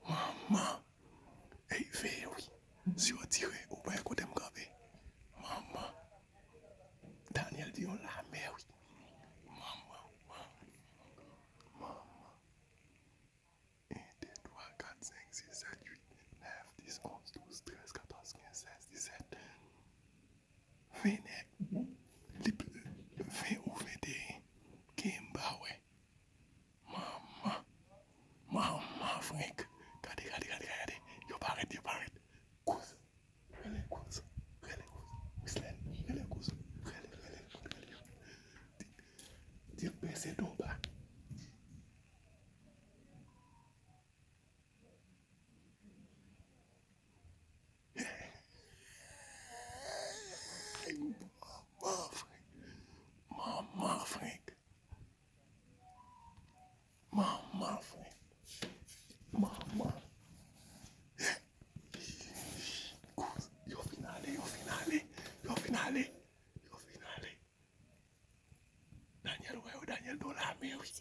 Maman, hey, fais oui. Si on dirait, ou pas écouter me camper. Maman, Daniel dit on la mer, oui. Maman, maman. 1, 2, 3, 4, 5, 6, 7, 8, 9, 10, 11, 12, 13, 14, 15, 16, 17. 20, 20 ou 21. Kimba, ouais. Maman, maman, Frank. Regardez. Yo paraît. Cause. Relais, cause. Whistler. Relais, cause. Relais. Dire, baissez ton bas. Maman, Frank. Maman, Frank. Maman, Frank. Maman. Cause. Yo finale. Daniel, ouais, Daniel, dans la mer, oui.